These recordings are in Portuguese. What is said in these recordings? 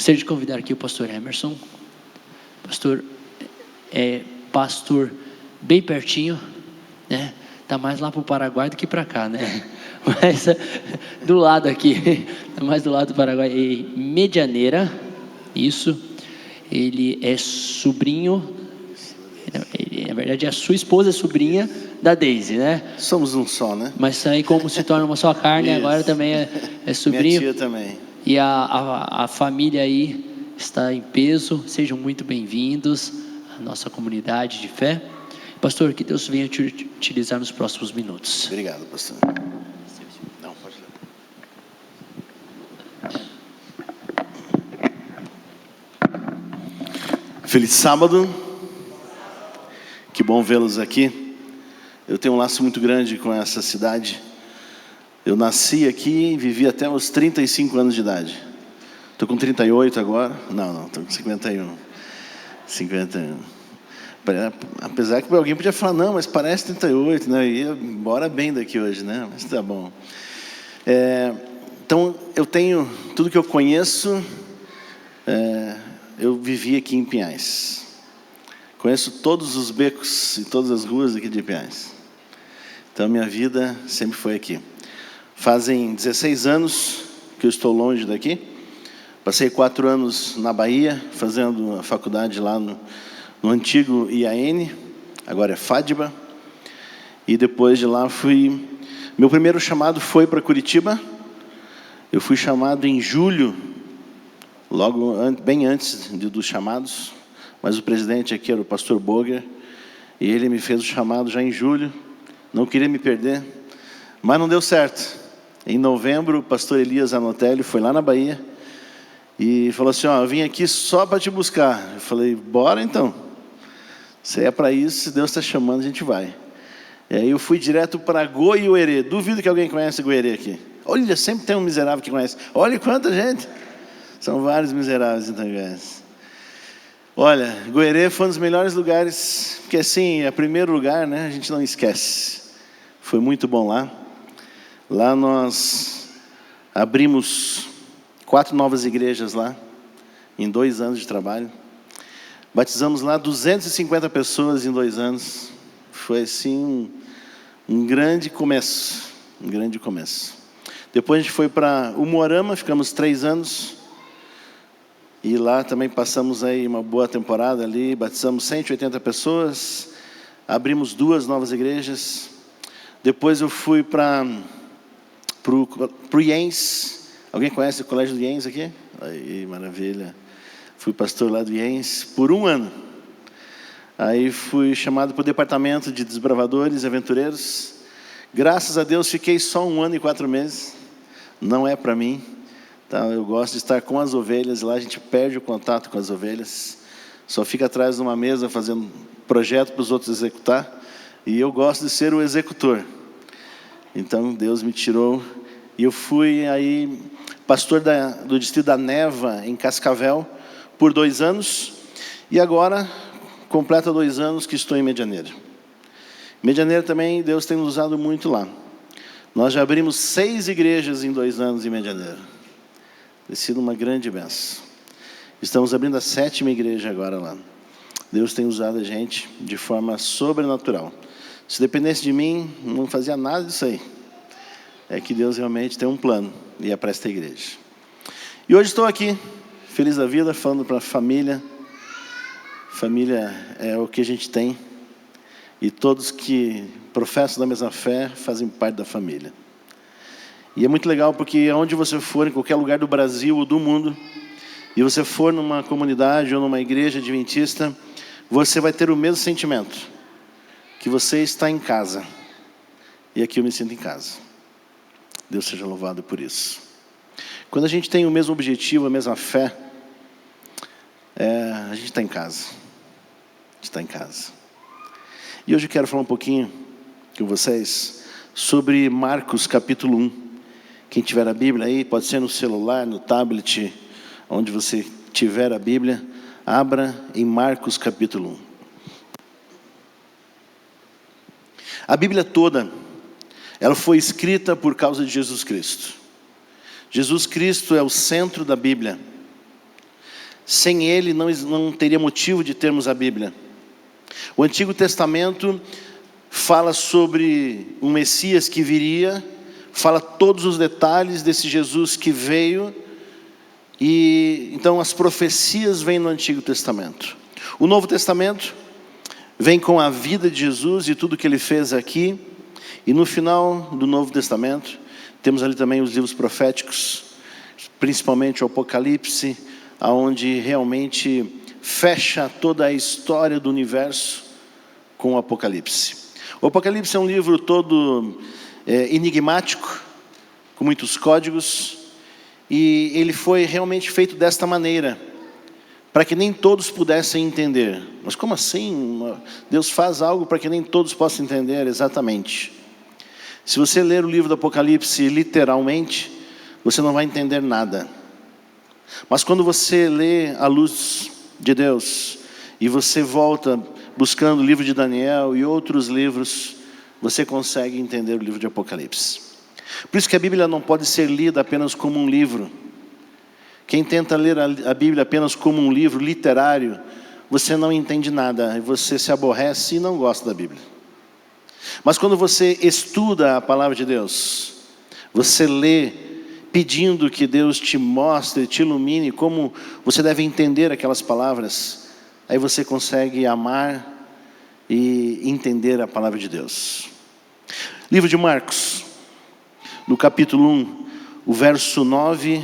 Gostaria de convidar aqui o pastor Emerson. Pastor pastor bem pertinho, né? Tá mais lá para o Paraguai do que para cá, né? Mas do lado aqui, tá mais do lado do Paraguai. Medianeira, isso. Ele é sobrinho. Na verdade, a sua esposa é sobrinha da Deise, né? Somos um só, né? Mas aí, como se torna uma só carne, agora também é sobrinho. Minha tia também. E a família aí está em peso. Sejam muito bem-vindos à nossa comunidade de fé. Pastor, que Deus venha te utilizar nos próximos minutos. Obrigado, pastor. Não, pode ler. Feliz sábado. Que bom vê-los aqui. Eu tenho um laço muito grande com essa cidade. Eu nasci aqui e vivi até os 35 anos de idade. Estou com 38 agora. Não, estou com 51. 51. Apesar que alguém podia falar, não, mas parece 38, né? Eu ia embora bem daqui hoje, né? Mas tá bom. Então, eu tenho tudo que eu conheço. Eu vivi aqui em Pinhais. Conheço todos os becos e todas as ruas aqui de Pinhais. Então, minha vida sempre foi aqui. Fazem 16 anos que eu estou longe daqui. Passei 4 anos na Bahia, fazendo a faculdade lá no antigo IAN, agora é FADBA. E depois de lá meu primeiro chamado foi para Curitiba. Eu fui chamado em julho, logo bem antes dos chamados. Mas o presidente aqui era o pastor Boger. E ele me fez o chamado já em julho. Não queria me perder, mas não deu certo. Em novembro, o pastor Elias Anotelli foi lá na Bahia e falou assim, eu vim aqui só para te buscar. Eu falei, bora então. Se é para isso, se Deus está chamando, a gente vai. E aí eu fui direto para Goiuerê. Duvido que alguém conhece Goiuerê aqui. Olha, sempre tem um miserável que conhece. Olha quanta gente. São vários miseráveis em Tangués. Olha, Goiuerê foi um dos melhores lugares, porque assim, é primeiro lugar, né? A gente não esquece. Foi muito bom lá. Lá nós abrimos 4 novas igrejas lá, em 2 anos de trabalho. Batizamos lá 250 pessoas em 2 anos. Foi assim um grande começo, Depois a gente foi para Umuarama, ficamos 3 anos. E lá também passamos aí uma boa temporada ali, batizamos 180 pessoas, abrimos 2 novas igrejas. Depois eu fui para o IENS. Alguém conhece o colégio do IENS aqui? Aí, maravilha. Fui pastor lá do IENS por 1 ano. Aí fui chamado para o departamento de desbravadores e aventureiros. Graças a Deus fiquei só 1 ano e 4 meses. Não é para mim. Tá? Eu gosto de estar com as ovelhas. Lá a gente perde o contato com as ovelhas. Só fica atrás de uma mesa fazendo projeto para os outros executar. E eu gosto de ser o executor. Então Deus me tirou. E eu fui aí pastor do distrito da Neva, em Cascavel, por 2 anos. E agora, completa 2 anos que estou em Medianeira. Medianeira também, Deus tem nos usado muito lá. Nós já abrimos 6 igrejas em 2 anos em Medianeira. Tem sido uma grande bênção. Estamos abrindo a 7ª igreja agora lá. Deus tem usado a gente de forma sobrenatural. Se dependesse de mim, não fazia nada disso aí. É que Deus realmente tem um plano, e é para esta igreja. E hoje estou aqui, feliz da vida, falando para a família. Família é o que a gente tem. E todos que professam da mesma fé fazem parte da família. E é muito legal porque onde você for, em qualquer lugar do Brasil ou do mundo, e você for numa comunidade ou numa igreja adventista, você vai ter o mesmo sentimento, que você está em casa. E aqui eu me sinto em casa. Deus seja louvado por isso. Quando a gente tem o mesmo objetivo, a mesma fé, a gente está em casa. A gente está em casa. E hoje eu quero falar um pouquinho com vocês sobre Marcos capítulo 1. Quem tiver a Bíblia aí, pode ser no celular, no tablet, onde você tiver a Bíblia, abra em Marcos capítulo 1. A Bíblia toda, ela foi escrita por causa de Jesus Cristo. Jesus Cristo é o centro da Bíblia. Sem ele não teria motivo de termos a Bíblia. O Antigo Testamento fala sobre um Messias que viria, fala todos os detalhes desse Jesus que veio, e então as profecias vêm no Antigo Testamento. O Novo Testamento vem com a vida de Jesus e tudo que ele fez aqui, e no final do Novo Testamento temos ali também os livros proféticos, principalmente o Apocalipse, onde realmente fecha toda a história do universo com o Apocalipse. O Apocalipse é um livro todo enigmático, com muitos códigos, e ele foi realmente feito desta maneira, para que nem todos pudessem entender. Mas como assim? Deus faz algo para que nem todos possam entender? Exatamente. Se você ler o livro do Apocalipse literalmente, você não vai entender nada. Mas quando você lê à luz de Deus, e você volta buscando o livro de Daniel e outros livros, você consegue entender o livro de Apocalipse. Por isso que a Bíblia não pode ser lida apenas como um livro. Quem tenta ler a Bíblia apenas como um livro literário, você não entende nada, você se aborrece e não gosta da Bíblia. Mas quando você estuda a palavra de Deus, você lê pedindo que Deus te mostre, te ilumine como você deve entender aquelas palavras, aí você consegue amar e entender a palavra de Deus. Livro de Marcos, no capítulo 1, o verso 9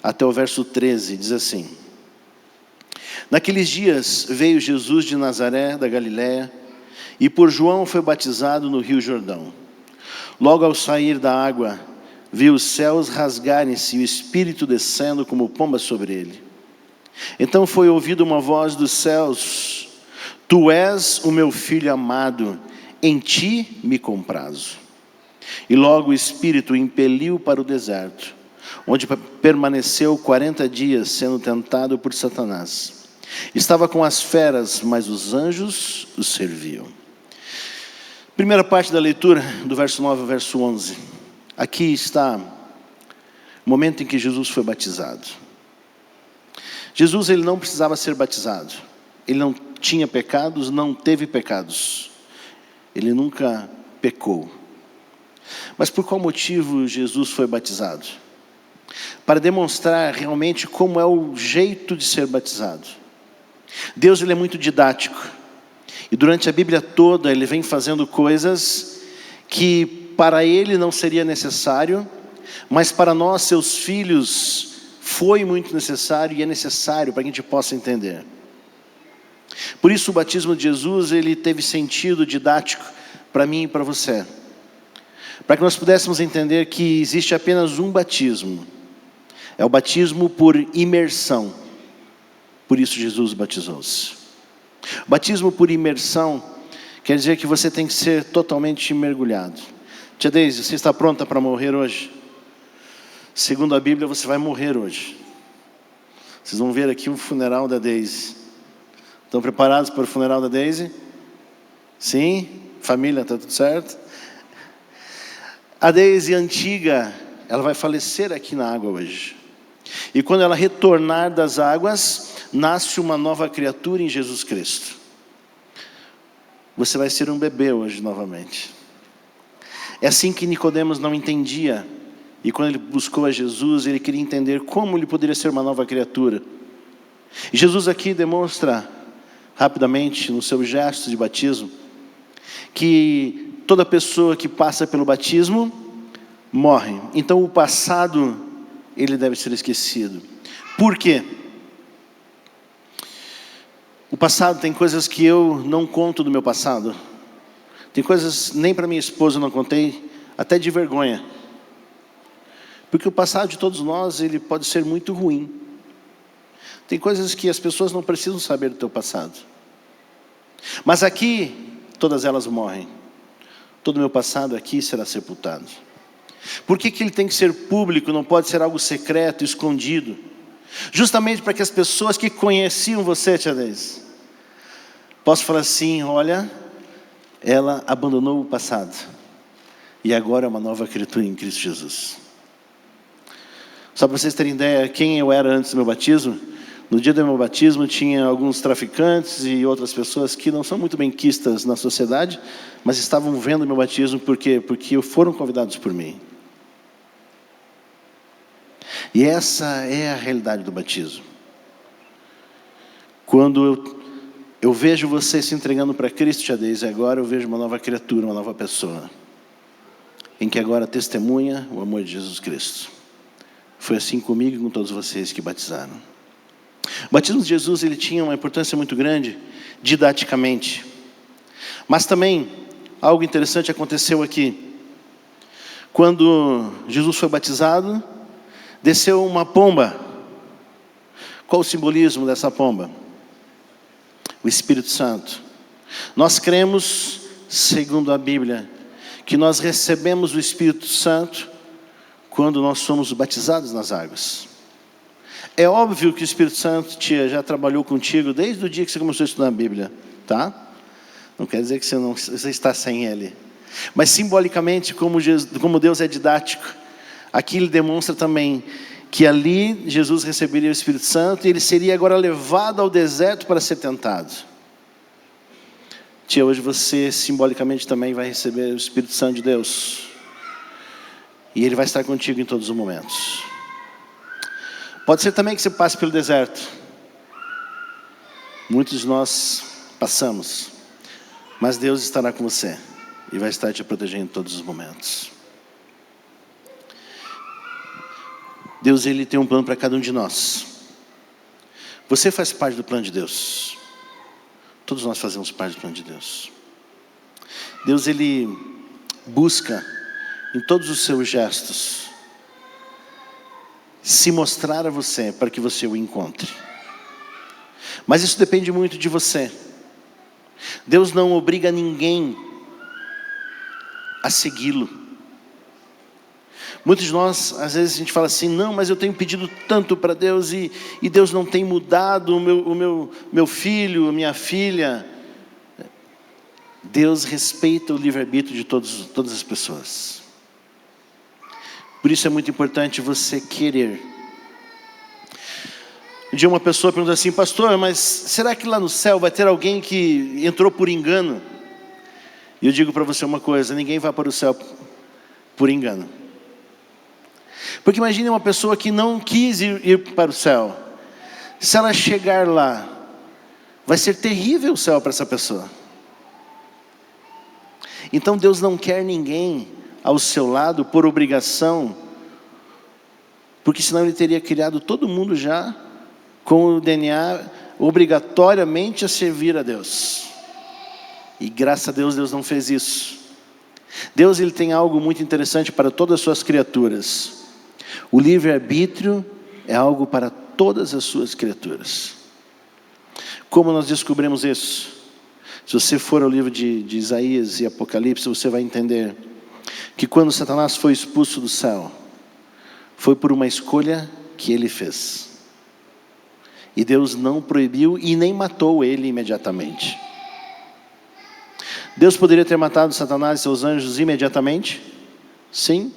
até o verso 13, diz assim: Naqueles dias veio Jesus de Nazaré, da Galiléia, e por João foi batizado no rio Jordão. Logo ao sair da água, viu os céus rasgarem-se e o Espírito descendo como pomba sobre ele. Então foi ouvida uma voz dos céus: Tu és o meu filho amado, em ti me comprazo. E logo o Espírito o impeliu para o deserto, onde permaneceu 40 dias sendo tentado por Satanás. Estava com as feras, mas os anjos o serviam. Primeira parte da leitura, do verso 9 ao verso 11. Aqui está o momento em que Jesus foi batizado. Jesus, ele não precisava ser batizado. Ele não tinha pecados, não teve pecados. Ele nunca pecou. Mas por qual motivo Jesus foi batizado? Para demonstrar realmente como é o jeito de ser batizado. Deus, ele é muito didático. E durante a Bíblia toda ele vem fazendo coisas que para ele não seria necessário, mas para nós, seus filhos, foi muito necessário e é necessário para que a gente possa entender. Por isso o batismo de Jesus, ele teve sentido didático para mim e para você. Para que nós pudéssemos entender que existe apenas um batismo. É o batismo por imersão. Por isso Jesus batizou-se. O batismo por imersão quer dizer que você tem que ser totalmente mergulhado. Tia Deise, você está pronta para morrer hoje? Segundo a Bíblia, você vai morrer hoje. Vocês vão ver aqui o funeral da Deise. Estão preparados para o funeral da Deise? Sim? Família, está tudo certo? A Deise antiga, ela vai falecer aqui na água hoje. E quando ela retornar das águas, nasce uma nova criatura em Jesus Cristo. Você vai ser um bebê hoje novamente. É assim que Nicodemos não entendia. E quando ele buscou a Jesus, ele queria entender como ele poderia ser uma nova criatura. E Jesus aqui demonstra rapidamente, no seu gesto de batismo, que toda pessoa que passa pelo batismo morre. Então o passado, ele deve ser esquecido. Por quê? O passado, tem coisas que eu não conto do meu passado. Tem coisas nem para minha esposa eu não contei, até de vergonha. Porque o passado de todos nós, ele pode ser muito ruim. Tem coisas que as pessoas não precisam saber do teu passado. Mas aqui, todas elas morrem. Todo o meu passado aqui será sepultado. Por que ele tem que ser público, não pode ser algo secreto, escondido? Justamente para que as pessoas que conheciam você, tia Deise, possam falar assim: olha, ela abandonou o passado e agora é uma nova criatura em Cristo Jesus. Só para vocês terem ideia, quem eu era antes do meu batismo, No dia do meu batismo tinha alguns traficantes e outras pessoas que não são muito bem quistas na sociedade, mas estavam vendo meu batismo porque foram convidados por mim. E essa é a realidade do batismo. Quando eu vejo você se entregando para Cristo, Tia Deise, agora eu vejo uma nova criatura, uma nova pessoa, em que agora testemunha o amor de Jesus Cristo. Foi assim comigo e com todos vocês que batizaram. O batismo de Jesus, ele tinha uma importância muito grande, didaticamente. Mas também, algo interessante aconteceu aqui. Quando Jesus foi batizado, desceu uma pomba. Qual o simbolismo dessa pomba? O Espírito Santo. Nós cremos, segundo a Bíblia, que nós recebemos o Espírito Santo quando nós somos batizados nas águas. É óbvio que o Espírito Santo, tia, já trabalhou contigo desde o dia que você começou a estudar a Bíblia, tá? Não quer dizer que você está sem Ele. Mas simbolicamente, como Deus é didático, aqui Ele demonstra também que ali Jesus receberia o Espírito Santo e Ele seria agora levado ao deserto para ser tentado. Tia, hoje você simbolicamente também vai receber o Espírito Santo de Deus. E Ele vai estar contigo em todos os momentos. Pode ser também que você passe pelo deserto. Muitos de nós passamos. Mas Deus estará com você. E vai estar te protegendo em todos os momentos. Deus, Ele tem um plano para cada um de nós. Você faz parte do plano de Deus. Todos nós fazemos parte do plano de Deus. Deus, Ele busca em todos os seus gestos se mostrar a você para que você o encontre. Mas isso depende muito de você. Deus não obriga ninguém a segui-lo. Muitos de nós, às vezes a gente fala assim, não, mas eu tenho pedido tanto para Deus e Deus não tem mudado o meu filho, a minha filha. Deus respeita o livre-arbítrio de todas as pessoas. Por isso é muito importante você querer. Um dia uma pessoa perguntou assim, pastor, mas será que lá no céu vai ter alguém que entrou por engano? E eu digo para você uma coisa, ninguém vai para o céu por engano. Porque imagine uma pessoa que não quis ir para o céu. Se ela chegar lá, vai ser terrível o céu para essa pessoa. Então Deus não quer ninguém ao seu lado por obrigação, porque senão Ele teria criado todo mundo já com o DNA obrigatoriamente a servir a Deus. E graças a Deus, Deus não fez isso. Deus, Ele tem algo muito interessante para todas as suas criaturas. O livre-arbítrio é algo para todas as suas criaturas. Como nós descobrimos isso? Se você for ao livro de Isaías e Apocalipse, você vai entender que quando Satanás foi expulso do céu, foi por uma escolha que ele fez. E Deus não proibiu e nem matou ele imediatamente. Deus poderia ter matado Satanás e seus anjos imediatamente? Sim.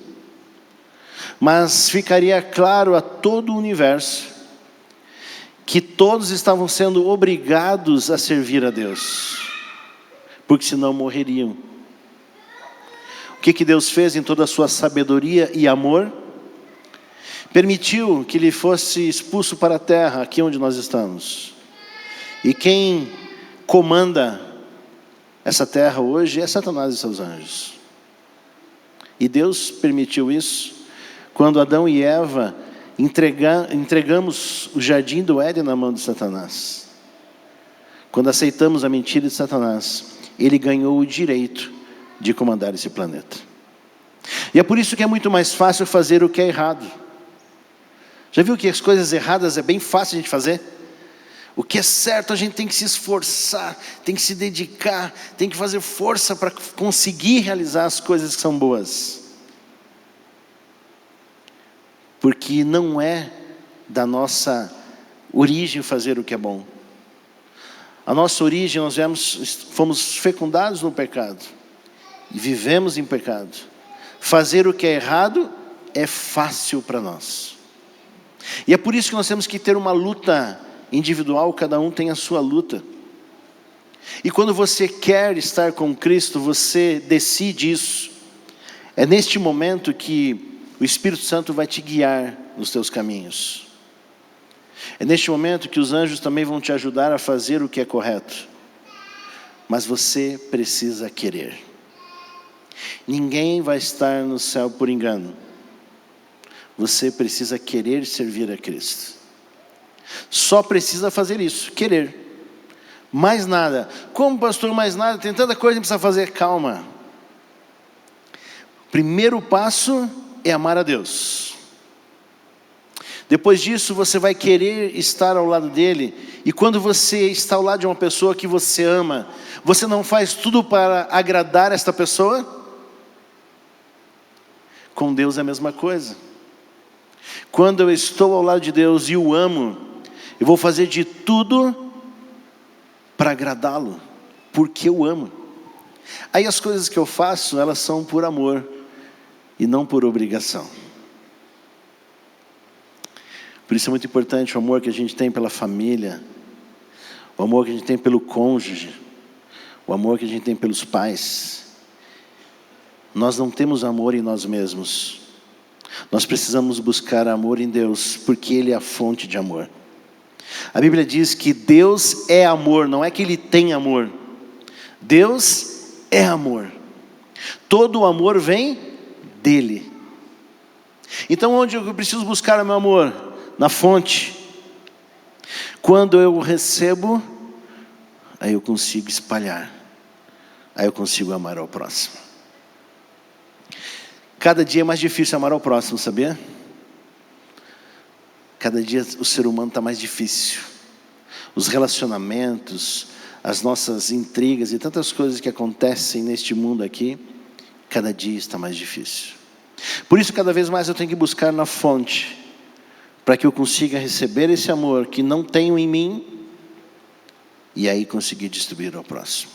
Mas ficaria claro a todo o universo que todos estavam sendo obrigados a servir a Deus, porque senão morreriam. O que Deus fez em toda a sua sabedoria e amor? Permitiu que ele fosse expulso para a terra, aqui onde nós estamos. E quem comanda essa terra hoje é Satanás e seus anjos. E Deus permitiu isso quando Adão e Eva entregamos o jardim do Éden na mão de Satanás. Quando aceitamos a mentira de Satanás, ele ganhou o direito de comandar esse planeta. E é por isso que é muito mais fácil fazer o que é errado. Já viu que as coisas erradas é bem fácil a gente fazer? O que é certo a gente tem que se esforçar, tem que se dedicar, tem que fazer força para conseguir realizar as coisas que são boas. Porque não é da nossa origem fazer o que é bom. A nossa origem, fomos fecundados no pecado. E vivemos em pecado. Fazer o que é errado é fácil para nós. E é por isso que nós temos que ter uma luta individual, cada um tem a sua luta. E quando você quer estar com Cristo, você decide isso. É neste momento que o Espírito Santo vai te guiar nos teus caminhos. É neste momento que os anjos também vão te ajudar a fazer o que é correto. Mas você precisa querer. Ninguém vai estar no céu por engano. Você precisa querer servir a Cristo. Só precisa fazer isso, querer. Mais nada. Como, pastor, mais nada? Tem tanta coisa que precisa fazer. Calma. Primeiro passo é amar a Deus. Depois disso, você vai querer estar ao lado dele. E quando você está ao lado de uma pessoa que você ama, você não faz tudo para agradar esta pessoa? Com Deus é a mesma coisa. Quando eu estou ao lado de Deus e o amo, eu vou fazer de tudo para agradá-lo, porque eu amo. Aí as coisas que eu faço, elas são por amor e não por obrigação. Por isso é muito importante o amor que a gente tem pela família, o amor que a gente tem pelo cônjuge, o amor que a gente tem pelos pais. Nós não temos amor em nós mesmos. Nós precisamos buscar amor em Deus, porque Ele é a fonte de amor. A Bíblia diz que Deus é amor, não é que Ele tem amor. Deus é amor. Todo o amor vem dEle. Então onde eu preciso buscar o meu amor? Na fonte. Quando eu recebo, aí eu consigo espalhar. Aí eu consigo amar ao próximo. Cada dia é mais difícil amar ao próximo, sabia? Cada dia o ser humano está mais difícil. Os relacionamentos, as nossas intrigas e tantas coisas que acontecem neste mundo aqui, cada dia está mais difícil. Por isso, cada vez mais eu tenho que buscar na fonte, para que eu consiga receber esse amor que não tenho em mim, e aí conseguir distribuir ao próximo.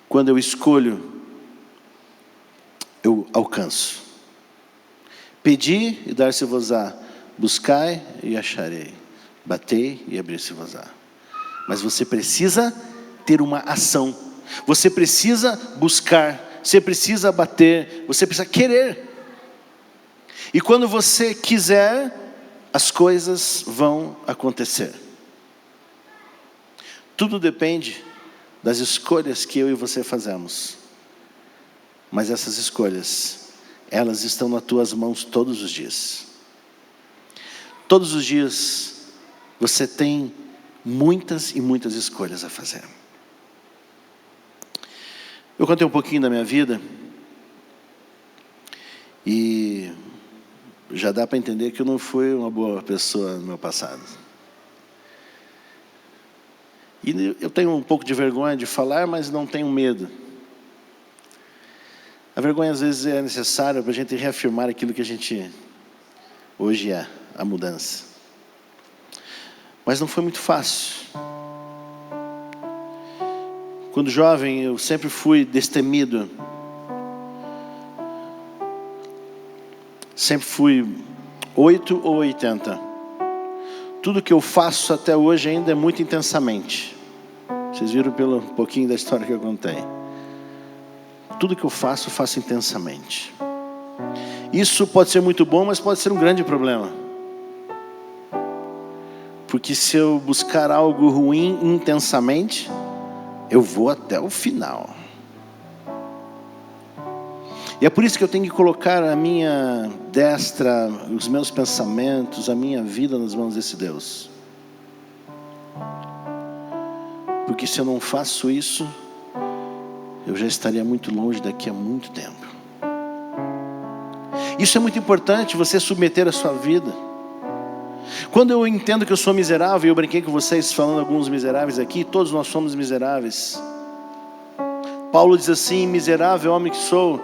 Quando eu escolho, eu alcanço. Pedi e dar-se-vos-á. Buscai e acharei. Batei e abrir-se-vos-á. Mas você precisa ter uma ação. Você precisa buscar. Você precisa bater. Você precisa querer. E quando você quiser, as coisas vão acontecer. Tudo depende das escolhas que eu e você fazemos. Mas essas escolhas, elas estão nas tuas mãos todos os dias. Todos os dias, você tem muitas e muitas escolhas a fazer. Eu contei um pouquinho da minha vida. E já dá para entender que eu não fui uma boa pessoa no meu passado. E eu tenho um pouco de vergonha de falar, mas não tenho medo. A vergonha às vezes é necessária para a gente reafirmar aquilo que a gente hoje é, a mudança. Mas não foi muito fácil. Quando jovem eu sempre fui destemido. Sempre fui 8 ou 80. Tudo que eu faço até hoje ainda é muito intensamente. Vocês viram pelo pouquinho da história que eu contei. Tudo que eu faço intensamente. Isso pode ser muito bom, mas pode ser um grande problema. Porque se eu buscar algo ruim intensamente, eu vou até o final. E é por isso que eu tenho que colocar a minha destra, os meus pensamentos, a minha vida nas mãos desse Deus. Porque se eu não faço isso, eu já estaria muito longe daqui a muito tempo. Isso é muito importante, você submeter a sua vida. Quando eu entendo que eu sou miserável, eu brinquei com vocês falando alguns miseráveis aqui, todos nós somos miseráveis. Paulo diz assim: miserável homem que sou,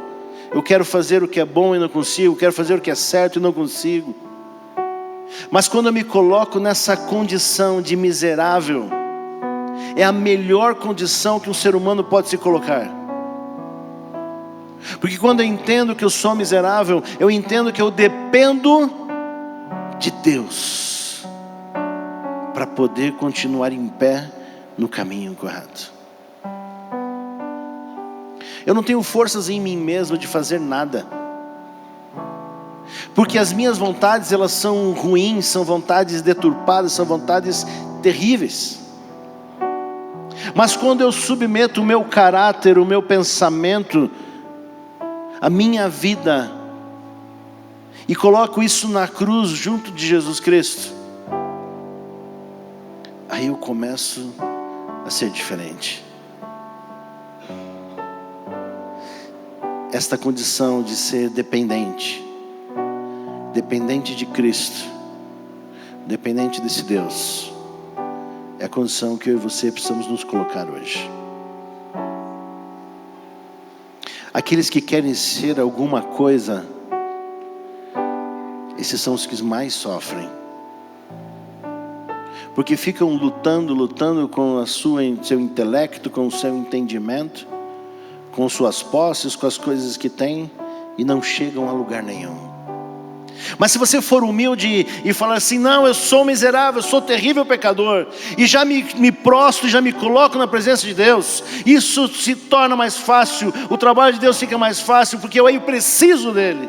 eu quero fazer o que é bom e não consigo, quero fazer o que é certo e não consigo. Mas quando eu me coloco nessa condição de miserável, é a melhor condição que um ser humano pode se colocar. Porque quando eu entendo que eu sou miserável, eu entendo que eu dependo de Deus. para poder continuar em pé no caminho correto. Eu não tenho forças em mim mesmo de fazer nada, porque as minhas vontades, elas são ruins, são vontades deturpadas, são vontades terríveis. Mas quando eu submeto o meu caráter, o meu pensamento, a minha vida, e coloco isso na cruz junto de Jesus Cristo, aí eu começo a ser diferente. Esta condição de ser dependente de Cristo, dependente desse Deus, é a condição que eu e você precisamos nos colocar hoje. Aqueles que querem ser alguma coisa, esses são os que mais sofrem, porque ficam lutando com seu intelecto, com o seu entendimento, com suas posses, com as coisas que têm, e não chegam a lugar nenhum. Mas se você for humilde e falar assim: não, eu sou miserável, eu sou terrível pecador, e já me prostro, já me coloco na presença de Deus, isso se torna mais fácil, o trabalho de Deus fica mais fácil, porque eu preciso dele.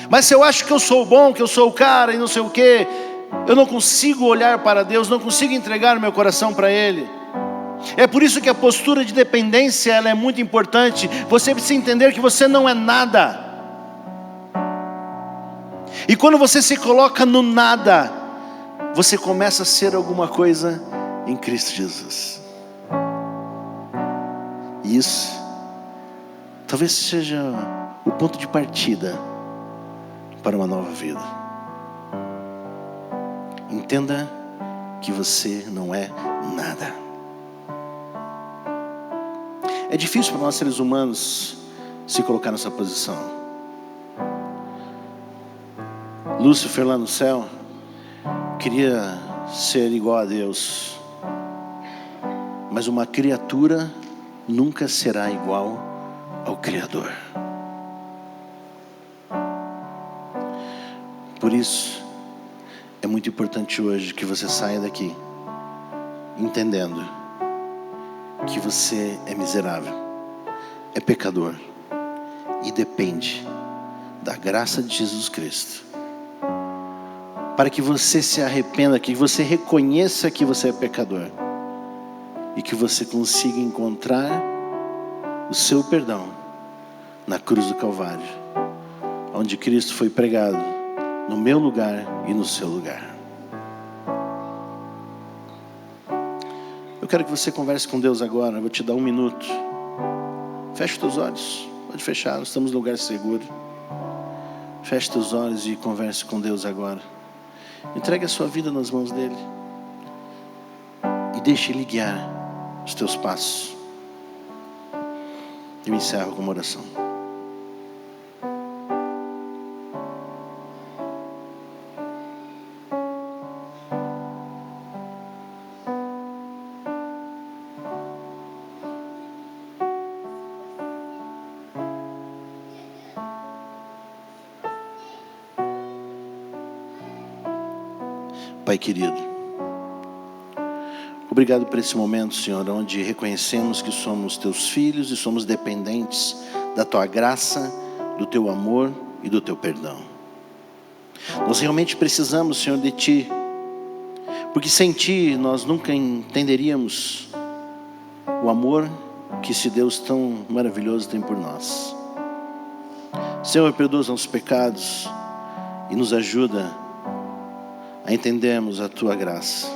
Mas se eu acho que eu sou bom, que eu sou o cara e não sei o que, eu não consigo olhar para Deus, não consigo entregar o meu coração para Ele. É por isso que a postura de dependência, ela é muito importante. Você precisa entender que você não é nada. E quando você se coloca no nada, você começa a ser alguma coisa em Cristo Jesus. E isso talvez seja o ponto de partida para uma nova vida. Entenda que você não é nada. É difícil para nós seres humanos se colocar nessa posição. Lúcifer lá no céu queria ser igual a Deus, mas uma criatura nunca será igual ao Criador. Por isso é muito importante hoje que você saia daqui entendendo que você é miserável, é pecador e depende da graça de Jesus Cristo, para que você se arrependa, que você reconheça que você é pecador e que você consiga encontrar o seu perdão na cruz do Calvário, onde Cristo foi pregado no meu lugar e no seu lugar. Eu quero que você converse com Deus agora. Eu vou te dar 1 minuto. Feche os teus olhos. Pode fechar, nós estamos num lugar seguro. Feche teus olhos e converse com Deus agora. Entregue a sua vida nas mãos dele e deixe ele guiar os teus passos. Eu encerro com uma oração. Pai querido, obrigado por esse momento, Senhor, onde reconhecemos que somos teus filhos e somos dependentes da tua graça, do teu amor e do teu perdão. Nós realmente precisamos, Senhor, de ti, porque sem ti nós nunca entenderíamos o amor que esse Deus tão maravilhoso tem por nós. Senhor, perdoa os nossos pecados e nos ajuda a entendermos a tua graça.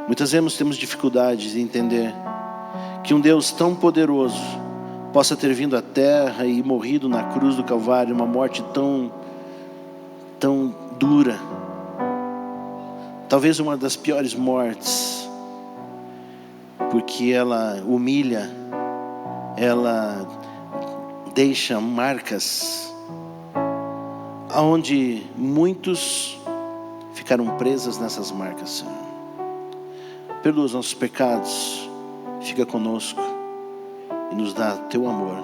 Muitas vezes temos dificuldades em entender que um Deus tão poderoso possa ter vindo à terra e morrido na cruz do Calvário, uma morte tão dura, talvez uma das piores mortes, porque ela humilha, ela deixa marcas aonde muitos ficaram presas nessas marcas, Senhor. Perdoa os nossos pecados, fica conosco e nos dá teu amor.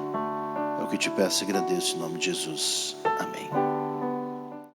É o que te peço e agradeço em nome de Jesus. Amém.